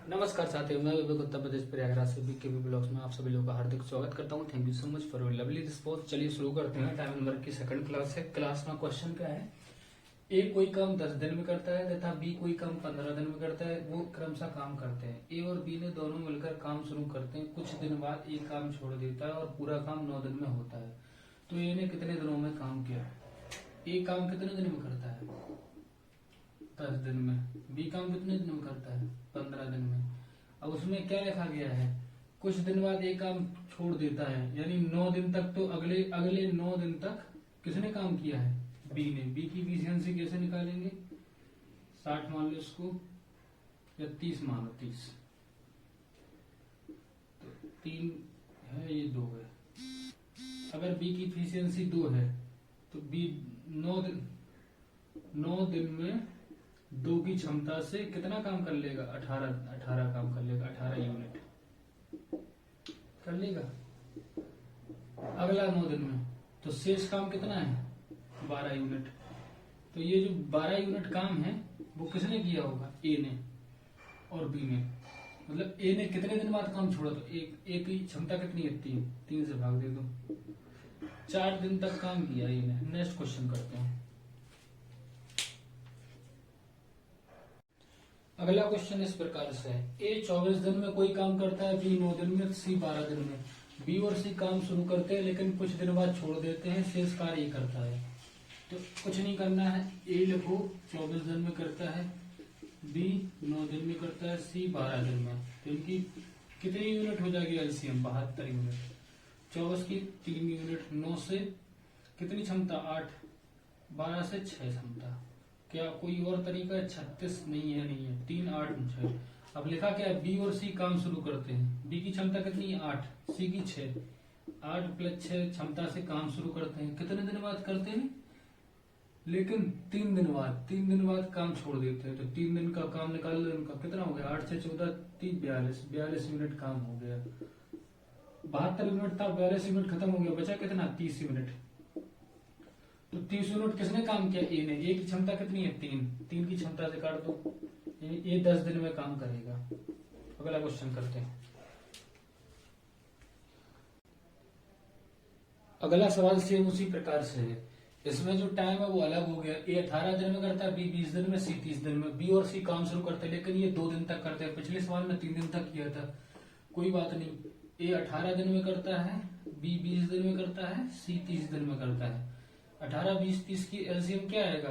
नमस्कार साथियों, मैं विवेक उत्तर प्रदेश प्रयागराज से बीकेबी ब्लॉग्स में आप सभी लोगों का हार्दिक स्वागत करता हूं। Thank you so much for lovely response. चलिए शुरू करते हैं। टाइम नंबर की सेकंड क्लास है। क्लास में क्वेश्चन क्या है, ए कोई काम 10 दिन में करता है तथा बी कोई काम 15 दिन में करता है। वो क्रमशः काम करते हैं। ए और बी ने दोनों मिलकर काम शुरू करते हैं। कुछ दिन बाद ए काम छोड़ देता है और पूरा काम 9 दिन में होता है। तो ए ने कितने दिनों में काम किया? ए काम कितने दिन में करता है? 10 दिन में। बी काम कितने दिन में करता है? 15 दिन में। अब उसमें क्या लिखा गया है, कुछ दिन बाद एक काम छोड़ देता है, यानी 9 दिन तक। तो अगले 9 दिन तक किसने काम किया है? बी ने। बी की एफिशिएंसी कैसे निकालेंगे? 60 मान लो इसको, या 30 मानो। 30 तो 3 है, ये 2 है। अगर बी की एफिशिएंसी 2 है तो बी 9 दिन में 2 की क्षमता से कितना काम कर लेगा? 18 काम कर लेगा। 18 यूनिट कर लेगा अगला 9 दिन में। तो शेष काम कितना है? 12 यूनिट। तो ये जो 12 यूनिट काम है वो किसने किया होगा? ए ने और बी ने। मतलब ए ने कितने दिन बाद काम छोड़ा? तो ए की क्षमता कितनी है? 3 से भाग दे दो। 4 दिन तक काम किया ए ने। नेक्स्ट क्वेश्चन करते हैं। अगला क्वेश्चन इस प्रकार से है, ए 24 दिन में कोई काम करता है, बी 9 दिन में, सी 12 दिन में। बी और सी काम शुरू करते हैं लेकिन कुछ दिन बाद छोड़ देते हैं। शेष कार्य ए करता है। तो कुछ नहीं करना है, ए लिखो 24 दिन में करता है, बी 9 दिन में करता है, सी 12 दिन में। तो इनकी कितनी यूनिट हो जाएगी? LCM 72 unit. 24 की 3 यूनिट, 9 से कितनी क्षमता? 8, 12 से 6 क्षमता। क्या कोई और तरीका है? 36 नहीं है। 3, 8, 6। अब लिखा क्या है? बी और सी काम शुरू करते हैं। बी की क्षमता कितनी है? 8, सी की 6। 8 + 6 क्षमता से काम शुरू करते हैं। कितने दिन बाद करते हैं? लेकिन 3 दिन बाद। 3 दिन बाद काम छोड़ देते हैं। तो 3 दिन का काम निकाल लो। इनका कितना हो गया? 8 से 14, 30, 42 यूनिट काम हो गया। 72 यूनिट था, 42 यूनिट खत्म हो गया। बचा कितना? 30 यूनिट। तो 30 यूनिट किसने काम किया? ए ने। ए की क्षमता कितनी है? 3 की क्षमता से काट दो, ये 10 दिन में काम करेगा। अगला क्वेश्चन करते हैं। अगला सवाल सेम उसी प्रकार से है। इसमें जो टाइम है वो अलग हो गया। ए 18 दिन में करता है, बी 20 दिन में, सी 30 दिन में। बी और सी काम शुरू करते हैं लेकिन ये 2 दिन तक करते हैं। पिछले सवाल में 3 दिन तक किया था। कोई बात नहीं, ए 18 दिन में करता है, बी 20 दिन में करता है, सी 30 दिन में करता है। 18, 20, 30 की एलसीएम क्या आएगा?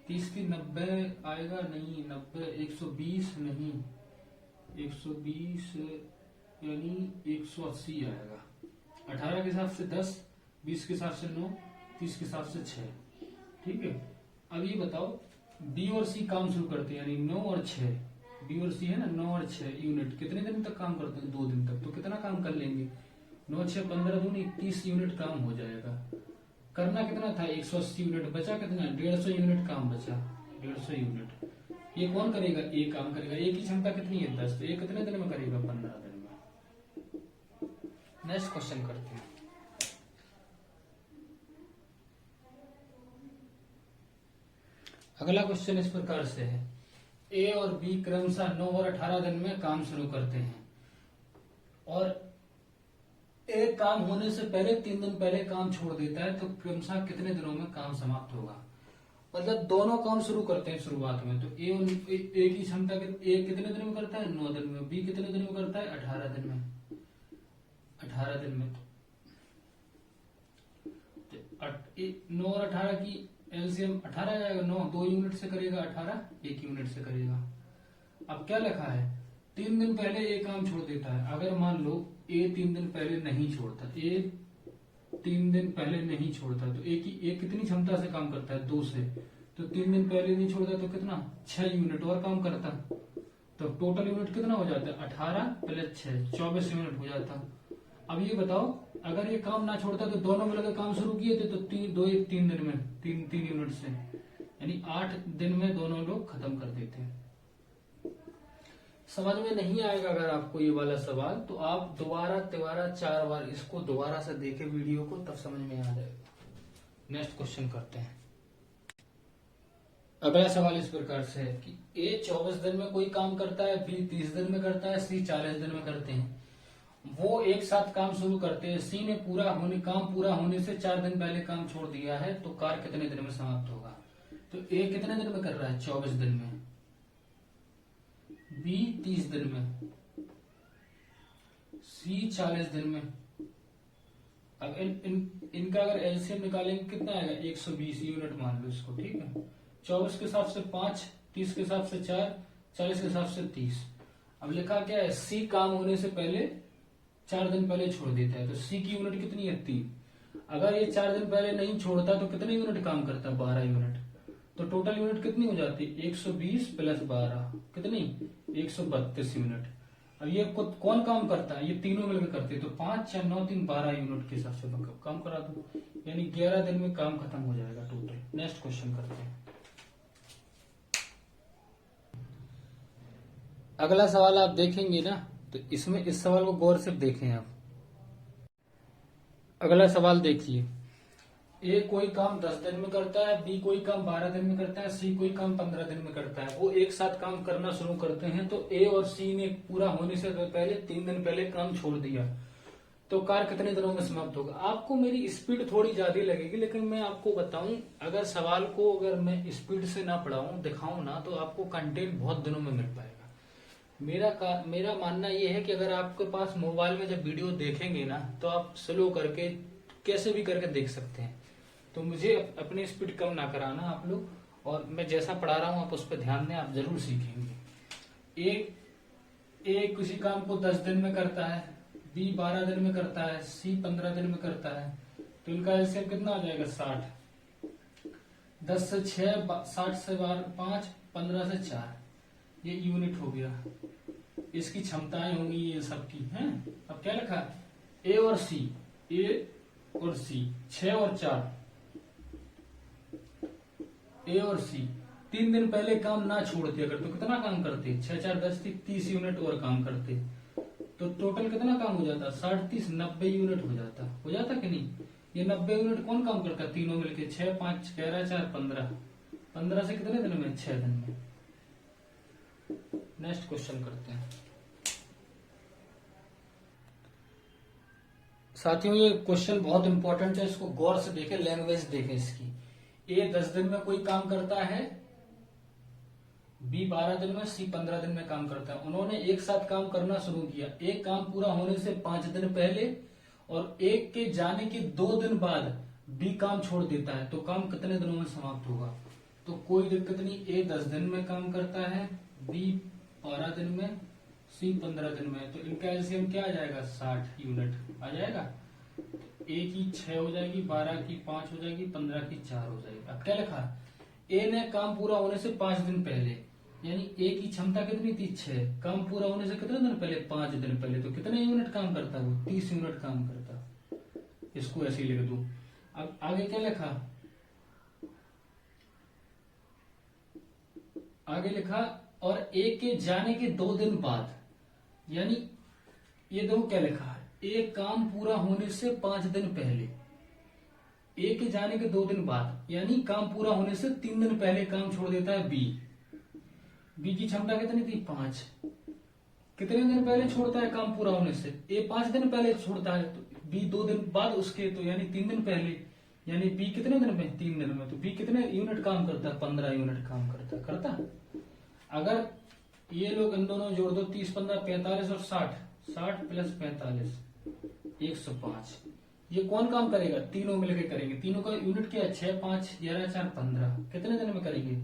30 की 90 आएगा? नहीं। 90, 120 नहीं, 120 यानी 180 आएगा। 18 के हिसाब से 10, 20 के हिसाब से 9, 30 के हिसाब से 6। ठीक है। अब ये बताओ, बी और सी काम शुरू करते हैं, यानी 9 और 6। बी और सी है ना, 9 और 6 यूनिट कितने दिन तक काम करते हैं? 2 दिन तक। तो कितना काम कर लेंगे? 9, 6, 15, 2, 30 यूनिट काम हो जाएगा। करना कितना था? 180 यूनिट। बचा कितना? 150 यूनिट काम बचा। 150 यूनिट ये कौन करेगा? ए काम करेगा। ए की क्षमता कितनी है? 10। तो ए कितने दिन में करेगा? 15 दिन में। नेक्स्ट क्वेश्चन करते हैं। अगला क्वेश्चन इस प्रकार से है, ए और बी क्रमशः 9 और 18 दिन में काम शुरू करते हैं और एक काम होने से पहले 3 दिन पहले काम छोड़ देता है। तो क्रमशः कितने दिनों में काम समाप्त होगा? मतलब दोनों काम शुरू करते हैं शुरुआत में। तो ए की क्षमता ए कितने दिन में करता है? 9 दिन में। बी कितने दिन में करता है? 18 दिन में। 18 दिन में। 9 और 18 की एलसीएम 18 जाएगा। 9 2 यूनिट से करेगा, 18 1 यूनिट से करेगा। अब क्या लिखा है? 3 दिन पहले ए काम छोड़ देता है। अगर मान लो ए 3 दिन पहले नहीं छोड़ता, ए 3 दिन पहले नहीं छोड़ता, तो ए कितनी क्षमता से काम करता है? 2 से। तो 3 दिन पहले नहीं छोड़ता तो कितना? 6 यूनिट और काम करता। तो टोटल यूनिट कितना हो जाता है? 18 + 6, 24 यूनिट हो जाता। अब ये बताओ, अगर ये काम ना छोड़ता तो दोनों मिलकर काम शुरू किए थे, तो 3 दिन में 3 यूनिट से, यानी 8 दिन में दोनों लोग खत्म कर देते हैं। समझ में नहीं आएगा अगर आपको ये वाला सवाल, तो आप दोबारा 4 बार इसको दोबारा से देखें वीडियो को, तब समझ में आ जाएगा। नेक्स्ट क्वेश्चन करते हैं। अगला सवाल इस प्रकार से है कि ए 24 दिन में कोई काम करता है, बी 30 दिन में करता है, सी 40 दिन में करते हैं। वो एक साथ काम शुरू करते हैं, सी ने काम पूरा होने से 4 दिन पहले काम छोड़ दिया है, तो कार्य कितने दिन में समाप्त होगा? तो ए कितने दिन में कर रहा है? 24 दिन में। बी 30 दिन में, सी 40 दिन में। अब इनका अगर एलसीएम निकालेंगे कितना आएगा? 120 यूनिट मान लो इसको, ठीक है। 24 के हिसाब से 5, 30 के हिसाब से 4, 40 के हिसाब से 30। अब लिखा क्या है? सी काम होने से पहले 4 दिन पहले छोड़ देता है, तो सी की यूनिट कितनी है? 3। अगर ये 4 दिन पहले नहीं छोड़ता तो कितने यूनिट काम करता? 12 यूनिट। तो टोटल यूनिट कितनी हो जाती? 120 प्लस 12 कितनी? 132 यूनिट। अब ये कौन काम करता है? ये तीनों मिलकर करते हैं, तो 5, 4, 9, 3, 12 यूनिट के हिसाब से काम करा दो, यानी 11 दिन में काम खत्म हो जाएगा टोटल। नेक्स्ट क्वेश्चन करते हैं। अगला सवाल आप देखेंगे ना, तो इसमें इस सवाल को गौर से देखें आप। अगला सवाल देखिए, ए कोई काम 10 दिन में करता है, बी कोई काम 12 दिन में करता है, सी कोई काम 15 दिन में करता है। वो एक साथ काम करना शुरू करते हैं, तो ए और सी ने पूरा होने से पहले 3 दिन पहले काम छोड़ दिया, तो कार्य कितने दिनों में समाप्त होगा? आपको मेरी स्पीड थोड़ी ज्यादा लगेगी, लेकिन मैं आपको बताऊं, अगर सवाल को अगर मैं स्पीड से ना पढ़ाऊं, दिखाऊं ना, तो आपको कंटेंट बहुत दिनों में मिल पाएगा। मेरा मानना यह है कि अगर आपके पास मोबाइल में जब वीडियो देखेंगे ना, तो आप स्लो करके कैसे भी करके देख सकते हैं। तो मुझे अपनी स्पीड कम ना कराना आप लोग, और मैं जैसा पढ़ा रहा हूं आप उस पर ध्यान दें, आप जरूर सीखेंगे। ए किसी काम को 10 दिन में करता है, बी 12 दिन में करता है, सी 15 दिन में करता है, तो इनका एलसीएम कितना आ जाएगा? 60। 10 से 6, 60 से 5, 15 से 4, ये यूनिट हो गया। इसकी क्षमताएं होंगी ये सबकी हैं। अब क्या लिखा? ए और सी, ए और सी 6 और 4, ए और सी 3 दिन पहले काम ना छोड़ते अगर, तो कितना काम करते? 6, 4, 10, 30 यूनिट और काम करते, तो टोटल कितना काम हो जाता? 60, 30, 90 यूनिट हो जाता कि नहीं? ये 90 यूनिट कौन काम करता? तीनों मिलके 6, 5, 11, 4, 15। 15 से कितने दिन में? 6 दिन में। नेक्स्ट क्वेश्चन करते हैं। साथियों, ये क्वेश्चन बहुत इंपॉर्टेंट है, इसको गौर से देखें, लैंग्वेज देखें इसकी। ए 10 दिन में कोई काम करता है, बी 12 दिन में, सी 15 दिन में काम करता है। उन्होंने एक साथ काम करना शुरू किया, एक काम पूरा होने से 5 दिन पहले और एक के जाने के 2 दिन बाद बी काम छोड़ देता है, तो काम कितने दिनों में समाप्त होगा? तो कोई दिक्कत नहीं, ए 10 दिन में काम करता है, बी 12 दिन में, सी 15 दिन में, तो इनका एलसीएम क्या आ जाएगा? 60 यूनिट आ जाएगा। ए की 6 हो जाएगी, 12 की 5 हो जाएगी, 15 की 4 हो जाएगी। अब क्या लिखा? ए ने काम पूरा होने से 5 दिन पहले, यानी ए की क्षमता कितनी थी? 6, काम पूरा होने से कितने दिन पहले? 5 दिन पहले, तो कितने यूनिट काम करता? वो 30 यूनिट काम करता। इसको ऐसे ही लिख दूं। अब आगे क्या लिखा? आगे लिखा और ए के जाने के 2 दिन बाद, यानी ये देखो क्या लिखा है, एक काम पूरा होने से 5 दिन पहले, ए के जाने के 2 दिन बाद, यानी काम पूरा होने से 3 दिन पहले काम छोड़ देता है बी। बी की क्षमता कितनी थी? 5। कितने दिन पहले छोड़ता है काम पूरा होने से? ए 5 दिन पहले छोड़ता है, तो बी 2 दिन बाद उसके, तो यानी 3 दिन पहले, यानी बी कितने दिन में? 3 दिन में। तो बी कितने यूनिट काम करता है? 15 यूनिट काम करता। अगर ये लोग इन दोनों जोड़ दो, 30, 15, 45 और 60, 60 प्लस 45, 105। ये कौन काम करेगा? तीनों मिलकर करेंगे। तीनों का यूनिट क्या है? 6, 5, 11, 4, 15। कितने दिन में करेंगे?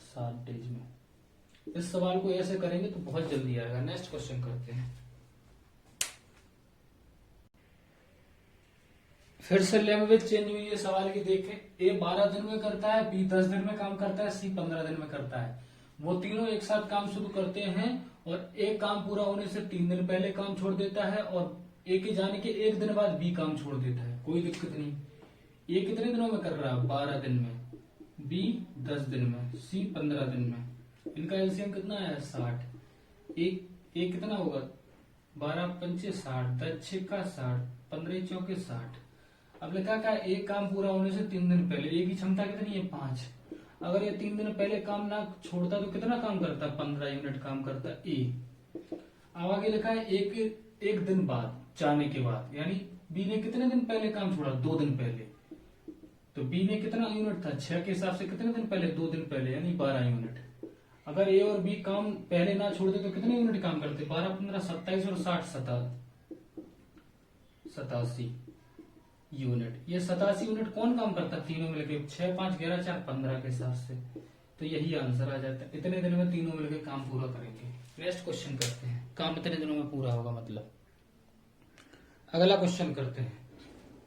7 डेज में। इस सवाल को ऐसे करेंगे तो बहुत जल्दी आएगा। नेक्स्ट क्वेश्चन करते हैं। फिर से लैंग्वेज चेंज हुई है सवाल की, देखें। ए 12 दिन में करता है, बी 10 दिन में काम करता है, सी 15 दिन में करता है। वो तीनों एक साथ काम शुरू करते हैं और एक काम पूरा होने से 3 दिन पहले काम छोड़ देता है और ए के जाने के 1 दिन बाद बी काम छोड़ देता है। कोई दिक्कत नहीं। ए कितने दिनों में कर रहा है? 12 दिन में, बी 10 दिन में, सी 15 दिन में। इनका एलसीएम कितना है? 60। एक कितना होगा? 12 पंचे 60, 10 छक्का 60, 15 चौके 60। अब लिखा क्या? एक काम पूरा होने से 3 दिन पहले, ए की क्षमता कितनी है? 5। अगर ये 3 दिन पहले काम ना छोड़ता तो कितना काम करता, 15 यूनिट काम करता ए। अब आगे लिखा है एक दिन बाद जाने के बाद, यानी बी ने कितने दिन पहले काम छोड़ा, 2 दिन पहले। तो बी ने कितना यूनिट था, 6 के हिसाब से कितने दिन पहले, 2 दिन पहले, यानी 12 यूनिट। अगर ए और बी काम पहले ना छोड़ दे तो कितने यूनिट काम करते, 12, 15, 27 और 60, 87 यूनिट। ये 87 यूनिट कौन काम करता, तीनों मिलकर, 6, 5, 11, 4, 15 के हिसाब से। तो यही आंसर आ जाता है, इतने दिन में तीनों मिलकर काम पूरा करेंगे। नेक्स्ट क्वेश्चन करते हैं, काम इतने दिनों में पूरा होगा मतलब। अगला क्वेश्चन करते हैं,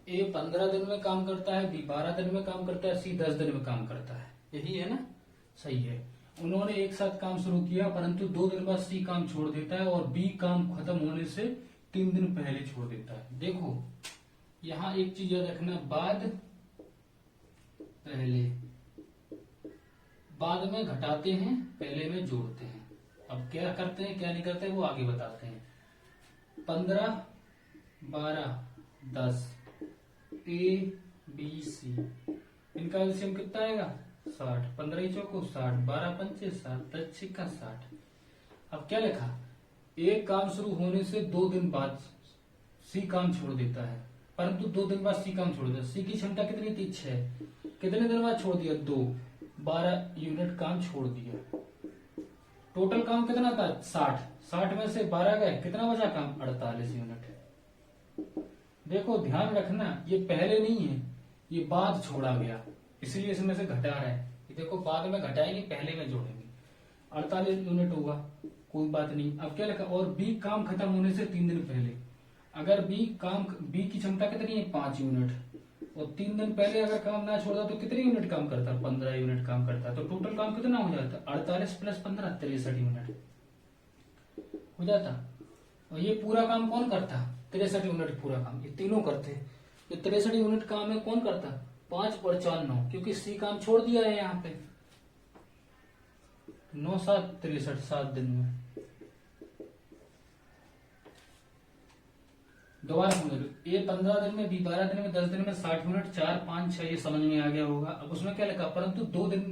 ए 15 दिन में काम करता है, बी 12 दिन में काम करता है, सी 10 दिन में काम करता है। यही है ना, सही है। उन्होंने एक साथ काम शुरू किया, परंतु 2 दिन बाद सी काम छोड़ देता है और बी काम खत्म होने से 3 दिन पहले छोड़ देता है। देखो यहां एक चीज याद रखना, बाद पहले, बाद में घटाते हैं, पहले में जोड़ते हैं। अब क्या करते हैं क्या नहीं करते वो आगे बताते हैं। 15, 12, 10, ए बी सी, इनका एलसीएम कितना आएगा, 60। 15 चौको 60, 12 पंचे 60, 10 छिक्का 60। अब क्या लिखा, एक काम शुरू होने से 2 दिन बाद सी काम छोड़ देता है, परंतु 2 दिन बाद सी काम छोड़ देता है। सी की क्षमता कितनी थी, 6, कितने दिन बाद छोड़ दिया, 2, 12 यूनिट काम छोड़ दिया। टोटल काम कितना था, 60, 60 में से 12 गए, कितना बचा काम, 48 यूनिट। देखो ध्यान रखना, ये पहले नहीं है, ये बाद छोड़ा गया, इसलिए इसमें से घटा रहा है। ये देखो बाद में घटाएंगे, पहले में जोड़ेंगे, 48 यूनिट होगा, कोई बात नहीं। अब क्या लिखा, और बी काम खत्म होने से 3 दिन पहले। अगर बी की क्षमता कितनी है, 5 यूनिट, और 3 दिन पहले अगर काम ना छोड़ता तो कितनी यूनिट काम करता, 15 यूनिट काम करता। तो टोटल काम कितना हो जाता, 48 प्लस 15, 63 यूनिट हो जाता। और ये पूरा काम कौन करता, 63 यूनिट पूरा काम ये तीनों करते। ये 63 यूनिट काम है कौन करता, 5 और 4, 9, क्योंकि सी काम छोड़ दिया है यहाँ पे। 9, 7, 63, 7 दिन में। दोबारा समझ लो, ए 15 दिन में, बी 12 दिन में, 10 दिन में, 60 यूनिट, 4, 5, 6, ये समझ में आ गया होगा। अब उसमें क्या लिखा, परंतु 2 दिन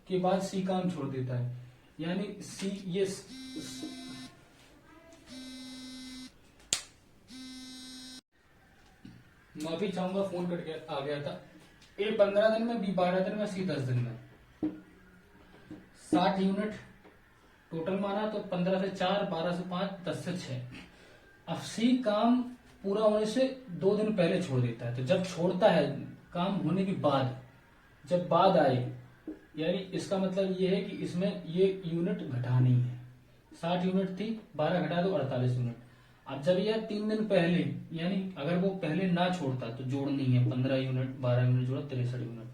के बाद सी काम छोड़ देता है, यानी सी ये माफी चाहूंगा फोन कट गया, आ गया था। ए 15 दिन में, बी 12 दिन में, सी 10 दिन में। 60 यूनिट टोटल माना तो 15 से 4, 12 से 5, 10 से 6। अब सी काम पूरा होने से 2 दिन पहले छोड़ देता है। तो जब छोड़ता है काम होने के बाद, जब बाद आए, यानी इसका मतलब ये है कि इसमें ये यूनिट घटानी है। 60 यूनिट थी, 12 घटा दो, 48 यूनिट। अब जब यह 3 दिन पहले, यानी अगर वो पहले ना छोड़ता तो जोड़नी है, 15 यूनिट 12 यूनिट जोड़ा, 63 यूनिट।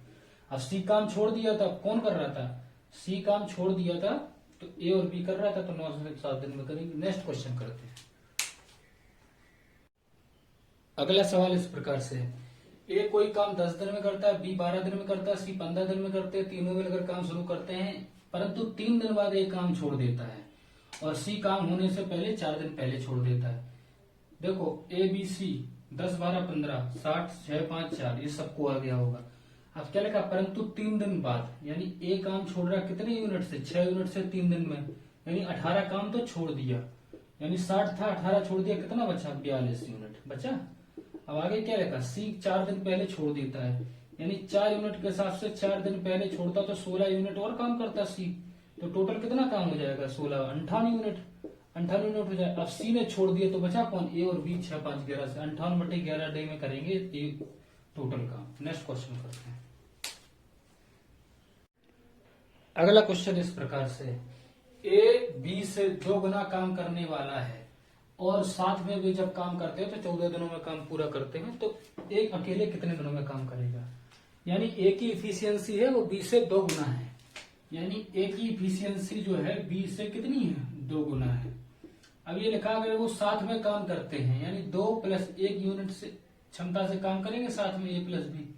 अब सी काम छोड़ दिया था, कौन कर रहा था, सी काम छोड़ दिया था, तो ए और बी कर रहा था, तो 9 से 7 दिन में करेंगे। नेक्स्ट क्वेश्चन करते हैं। अगला सवाल इस प्रकार से है, ए कोई काम 10 दिन में करता है, बी 12 दिन में करता है, सी 15 दिन में करते हैं। तीनों मिलकर काम शुरू करते हैं, परंतु 3 दिन बाद एक काम छोड़ देता है और सी काम होने से पहले 4 दिन पहले छोड़ देता है। देखो ए बी सी 10, 12, 15, 60, 6, 5, 4, ये सबको आ गया होगा। अब क्या लिखा, परंतु 3 दिन बाद, यानी ए काम छोड़ रहा कितने यूनिट से, 6 यूनिट से 3 दिन में, यानी 18 काम तो छोड़ दिया, यानी 60 था, 18 छोड़ दिया, कितना बचा, 42 यूनिट बचा। अब आगे क्या लिखा, सी 4 दिन पहले छोड़ देता है, यानी 4 यूनिट के हिसाब से 4 दिन पहले छोड़ता तो 16 यूनिट और काम करता सी। तो टोटल कितना काम हो जाएगा, 16, 58 यूनिट, 58 यूनिट हो जाए। अब सी ने छोड़ दिए तो बचा कौन, ए और बी। 6, 5, 11 से 58/11 डे में करेंगे ये टोटल काम। नेक्स्ट क्वेश्चन करते हैं। अगला क्वेश्चन इस प्रकार से, ए बी से 2 गुना काम करने वाला है और साथ में भी जब काम करते हैं तो 14 दिनों में काम पूरा करते हैं, तो एक अकेले कितने दिनों में काम करेगा। यानी ए की इफिशियंसी है वो बी से 2 गुना है, यानी ए की इफिशियंसी जो है बी से कितनी है, 2 गुना है। अब ये लिखा, अगर वो साथ में काम करते हैं, यानी 2 + 1 यूनिट से क्षमता से काम करेंगे साथ में, ए प्लस बी,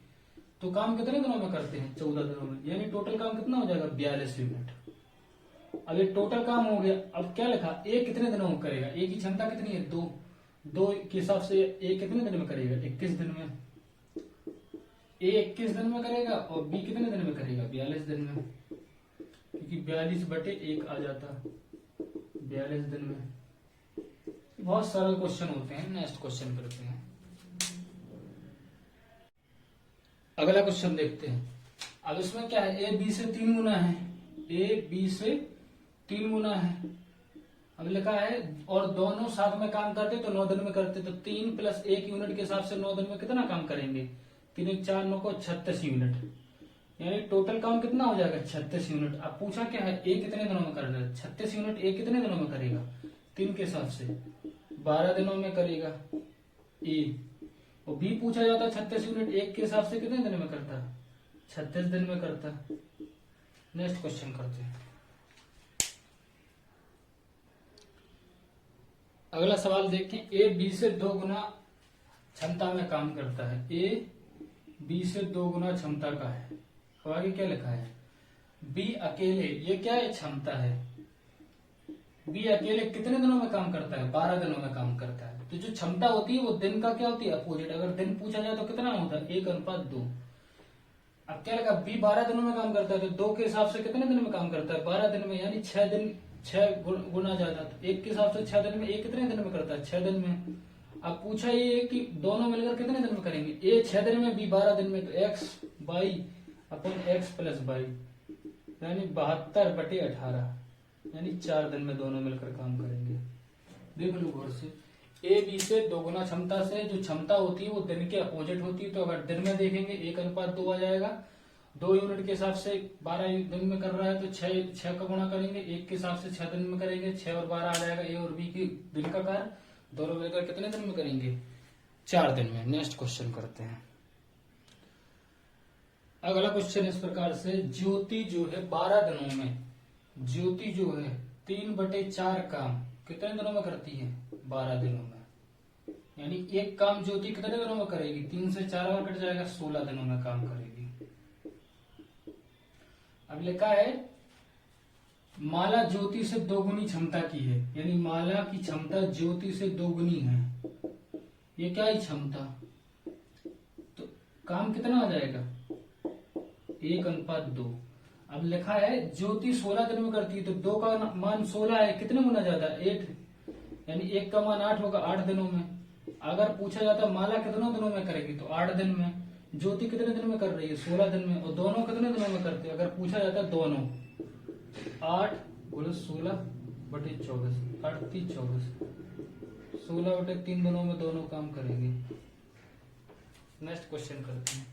तो काम कितने दिनों में करते हैं, 14 दिनों में, यानी टोटल काम कितना हो जाएगा, 42 यूनिट। अब ये टोटल काम हो गया। अब क्या लिखा, ए कितने दिनों में करेगा, ए की क्षमता कितनी है, 2 के हिसाब से ए कितने दिन में करेगा, 21 दिन में। ए 21 दिन में करेगा और बी कितने दिन में करेगा, 42 दिन में, क्योंकि 42/1 आ जाता 42 दिन में। बहुत सरल क्वेश्चन होते हैं। नेक्स्ट क्वेश्चन करते हैं। अगला क्वेश्चन देखते हैं। अब इसमें क्या है, ए बी से 3 गुना है, ए बी से 3 गुना है। अब लिखा है और दोनों साथ में काम करते तो 9 दिन में करते, तो 3 + 1 यूनिट के हिसाब से 9 दिन में कितना काम करेंगे, 3 × 4 9 को 36 यूनिट, यानी टोटल काम कितना हो जाएगा 36 यूनिट। अब पूछा क्या है, ए कितने दिनों में करना है, 36 यूनिट ए कितने दिनों में करेगा, 3 के हिसाब से 12 दिनों में करेगा ए। और बी पूछा जाता 36 यूनिट 1 के हिसाब से कितने दिन में करता, 36 दिन में करता। नेक्स्ट क्वेश्चन करते हैं। अगला सवाल देखें, ए बी से 2 गुना क्षमता में काम करता है, ए बी से 2 गुना क्षमता का है। अब आगे क्या लिखा है, बी अकेले, ये क्या है क्षमता है, बी अकेले कितने दिनों में काम करता है, 12 दिनों में काम करता है। तो जो क्षमता होती है वो दिन का क्या होती है, अपोजिट। अगर दिन पूछा जाए तो कितना होता है, 1:2। अब क्या लगा, बी 12 दिनों में काम करता है, तो 2 के हिसाब से कितने दिन में काम करता है, 12 दिन में, यानी 6 दिन, 6 गुना ज्यादा। तो 1 के हिसाब से 6 दिन में, ए कितने दिन में करता है, 6 दिन में। अब पूछा ये है कि दोनों मिलकर कितने दिन में करेंगे, ए 6 दिन में, बी 12 दिन में, तो x/x + y, यानी 72/18, यानी 4 दिन में दोनों मिलकर काम करेंगे। देख लो गौर से, ए बी से 2 गुना क्षमता से, जो क्षमता होती है वो दिन के अपोजिट होती है। तो अगर दिन में देखेंगे 1:2 आ जाएगा, 2 यूनिट के हिसाब से 12 दिन में कर रहा है तो 6 का गुणा करेंगे, 1 के हिसाब से 6 दिन में करेंगे, 6 और 12 आ जाएगा। ए और बी की दिन का कार्य दोनों मिलकर कितने दिन में करेंगे, 4 दिन में। नेक्स्ट क्वेश्चन करते हैं। अगला क्वेश्चन इस प्रकार से, ज्योति जो है 12 दिनों में, ज्योति जो है 3/4 काम कितने दिनों में करती है, 12 दिनों में। यानी एक काम ज्योति कितने दिनों में करेगी, 3 से 4 बार कट जाएगा, 16 दिनों में काम करेगी। अब लिखा है माला ज्योति से 2 गुनी क्षमता की है, यानी माला की क्षमता ज्योति से 2 गुनी है। ये क्या है क्षमता, तो काम कितना आ जाएगा, 1:2। अब लिखा है ज्योति 16 दिन में करती है, तो 2 का मान 16 है, कितने गुना ज्यादा, 8, यानी 1 का मान 8 होगा, 8 दिनों में। अगर पूछा जाता माला कितनों दिनों में करेगी, तो 8 दिन में। ज्योति कितने दिन में कर रही है, 16 दिन में। और दोनों कितने दिनों में करते हैं, अगर पूछा जाता दोनों, 8 × 16/24, 8 × 3 = 24, 16/3 दिनों में दोनों काम करेंगे। नेक्स्ट क्वेश्चन करते हैं।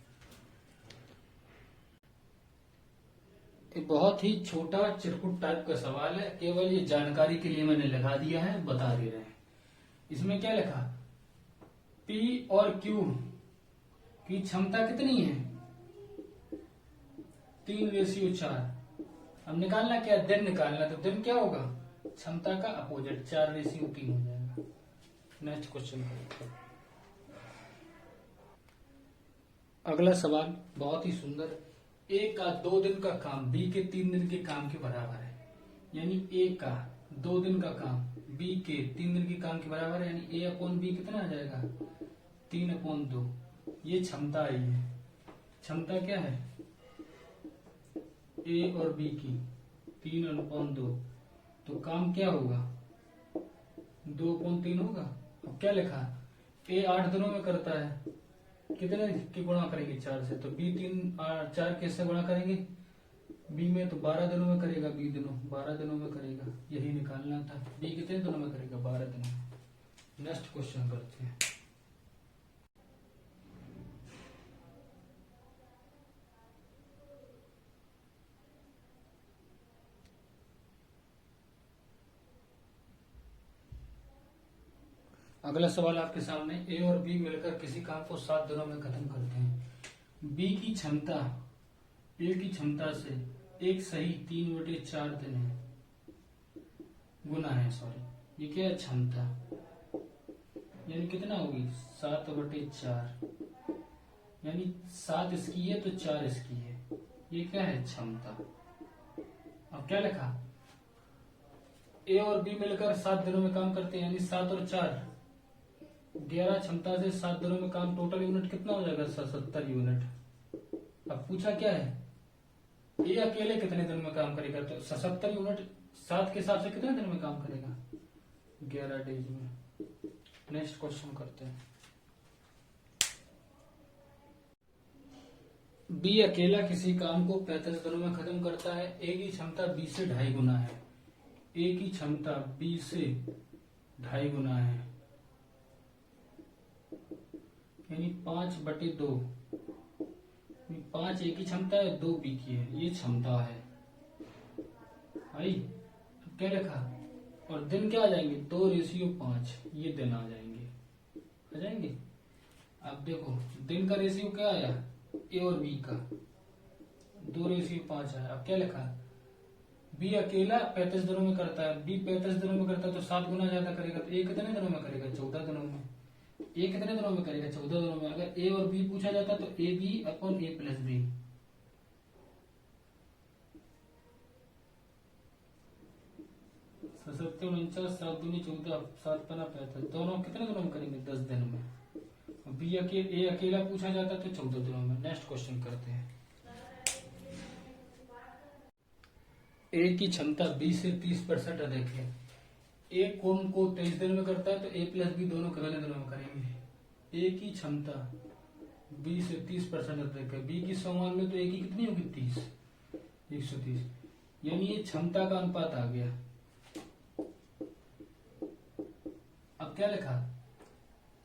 बहुत ही छोटा चिरकुट टाइप का सवाल है, केवल ये जानकारी के लिए मैंने लगा दिया है, बता दे रहे हैं। इसमें क्या लिखा, P और Q की क्षमता कितनी है, 3:4। अब निकालना क्या, दिन निकालना, तो दिन क्या होगा, क्षमता का अपोजिट, 4:3 हो जाएगा। नेक्स्ट क्वेश्चन करते हैं। अगला सवाल बहुत ही सुंदर, ए का 2 दिन का काम बी के 3 दिन के काम के बराबर है, यानी ए का 2 दिन का काम बी के 3 दिन के काम के बराबर है, यानी A/B कितना आ जाएगा, 3/2। ये क्षमता आई है, क्षमता क्या है ए और बी की 3/2, तो काम क्या होगा, 2/3 होगा। अब क्या लिखा, ए 8 दिनों में करता है, कितने की गुणा करेंगे, 4 से, तो बी 4 कैसे गुणा करेंगे, बी में तो 12 दिनों में करेगा, बी 12 दिनों में करेगा, यही निकालना था। बी कितने दिनों में करेगा, 12 दिनों में। नेक्स्ट क्वेश्चन करते हैं। अगला सवाल आपके सामने, ए और बी मिलकर किसी काम को 7 दिनों में खत्म करते हैं। बी की क्षमता ए की क्षमता से एक सही 3/4 दिन है, गुना है, सॉरी, ये क्या है क्षमता, यानी कितना होगी 7/4, यानी 7 इसकी है तो 4 इसकी है, ये क्या है क्षमता। अब क्या लिखा, ए और बी मिलकर 7 दिनों में काम करते हैं, यानी 7 और 4 11 क्षमता से 7 दिनों में काम, टोटल यूनिट कितना हो जाएगा, 70 यूनिट। अब पूछा क्या है, ए अकेले कितने दिन में काम करेगा, तो 77 यूनिट 7 के हिसाब से कितने दिन में काम करेगा, 11 डेज में। नेक्स्ट क्वेश्चन करते हैं। बी अकेला किसी काम को 45 दिनों में खत्म करता है। ए की क्षमता बी से 2.5 गुना है। ए की क्षमता बी से 2.5 गुना है, यानी 5/2। 5 ए की क्षमता है, 2 बी की है, ये क्षमता है। आई अब क्या लिखा, और दिन क्या आ जाएंगे, 2:5, ये दिन आ जाएंगे। अब देखो दिन का रेशियो क्या आया, ए और बी का 2:5 आया। अब क्या लिखा, बी अकेला 35 दिनों में करता है। बी 35 दिनों में करता है तो 7 गुना ज्यादा करेगा, तो ए कितने दिनों में करेगा, 14 दिनों में। ए कितने दिनों में करेगा, 14 दिनों में। अगर ए और बी पूछा जाता तो A B upon A plus B. 7 49 7 दूनी 14 7 पना 35, दोनों कितने दिनों में करेंगे, 10 दिनों में। बी ए अकेला पूछा जाता तो 14 दिनों में। नेक्स्ट क्वेश्चन करते हैं। ए की क्षमता 20 से 30% अधिक है। ए कौन को 23 दिन में करता है, तो ए प्लस बी दोनों कितने दिनों में करेंगे। ए की क्षमता 20 से 30% अधिक है। बी की 100 मान लो तो ए की कितनी होगी, 30, 130, यानी ये क्षमता का अनुपात आ गया। अब क्या लिखा,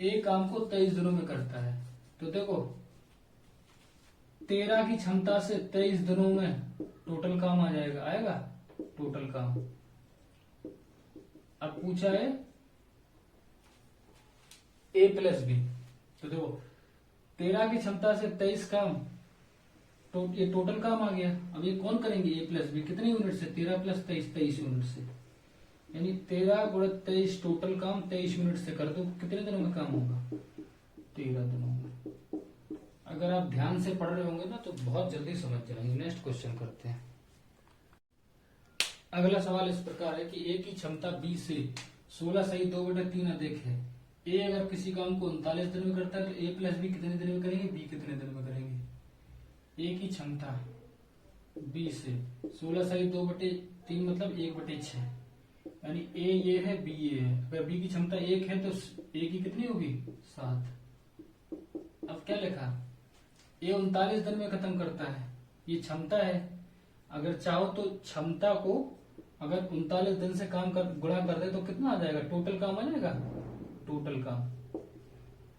ए काम को 23 दिनों में करता है, तो देखो 13 की क्षमता से 23 दिनों में टोटल काम आ जाएगा, आएगा टोटल काम। अब पूछा है ए प्लस बी, तो देखो 13 की क्षमता से 23 काम, तो ये टोटल काम आ गया। अब ये कौन करेंगे, ए प्लस बी, कितने यूनिट से, 13 + 23, 23 यूनिट से, यानी 13 × 23 टोटल काम 23 यूनिट से कर दो, कितने दिनों में काम होगा, 13 दिनों में। अगर आप ध्यान से पढ़ रहे होंगे ना तो बहुत जल्दी समझ जाएंगे। नेक्स्ट क्वेश्चन करते हैं। अगला सवाल इस प्रकार है कि ए की क्षमता बी से 16 सही 2/3 अधिक है। ए अगर किसी काम को 39 दिन में करता है तो ए प्लस बी कितने दिन में करेंगे, बी कितने दिन में करेंगे। ए की क्षमता बी से 16 सही 2/3 मतलब 1/6, यानी ए ये है, बी ये है। अगर बी की क्षमता 1 है तो ए की कितनी होगी, 7। अब क्या लिखा, ये 39 दिन में खत्म करता है, ये क्षमता है। अगर चाहो तो क्षमता को अगर 39 दिन से काम कर गुणा कर दे तो कितना आ जाएगा, टोटल काम आ जाएगा, टोटल काम,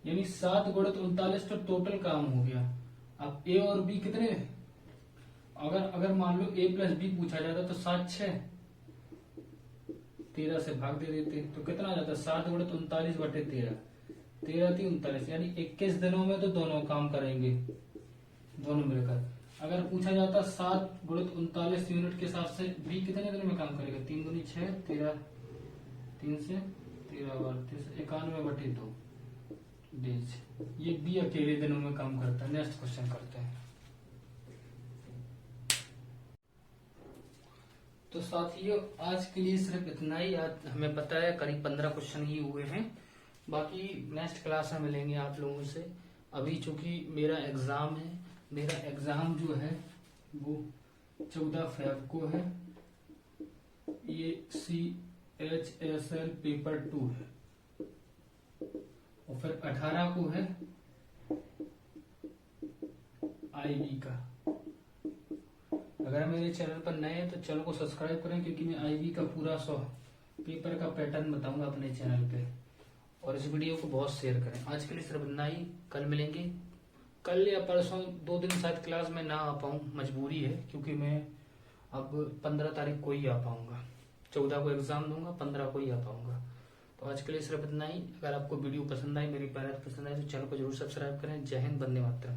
यानी 7 × 39 तो टोटल काम हो गया। अब ए और बी कितने, अगर मान लो ए प्लस बी पूछा जाता तो 7 6 13 से भाग दे देते तो कितना आ जाता, 7 × 39/13, 13 3 39, यानी 21 दिनों में तो दोनों काम करेंगे, दोनों मिलकर। अगर पूछा जाता 7 × 39 यूनिट के हिसाब से बी कितने दिन में काम करेगा, 3 दूनी 6, 13 3 से 13 32, 91/2 डेज। ये बी अकेले दिनों में काम करता है। नेक्स्ट क्वेश्चन करते हैं। तो साथियों आज के लिए सिर्फ इतना ही। आज हमें पता है करीब 15 क्वेश्चन ही हुए हैं, बाकी नेक्स्ट क्लास में मिलेंगे आप लोगों से। अभी चूंकि मेरा एग्जाम है, मेरा एग्जाम जो है वो 14 फ़रवरी को है। ये CHSL पेपर 2 है और फिर 18 को है IB का। अगर मेरे चैनल पर नए हैं तो चैनल को सब्सक्राइब करें, क्योंकि मैं IB का पूरा पेपर का पैटर्न बताऊंगा अपने चैनल पे। और इस वीडियो को बहुत शेयर करें। आज के लिए सिर्फ इतना ही, कल मिलेंगे। कल या परसों 2 दिन शायद क्लास में ना आ पाऊँ, मजबूरी है, क्योंकि मैं अब 15 तारीख को ही आ पाऊंगा। 14 को एग्जाम दूंगा, 15 को ही आ पाऊंगा। तो आज के लिए सिर्फ इतना ही। अगर आपको वीडियो पसंद आई, मेरी मेहनत पसंद आई तो चैनल को जरूर सब्सक्राइब करें। जय हिंद, वंदे मातरम।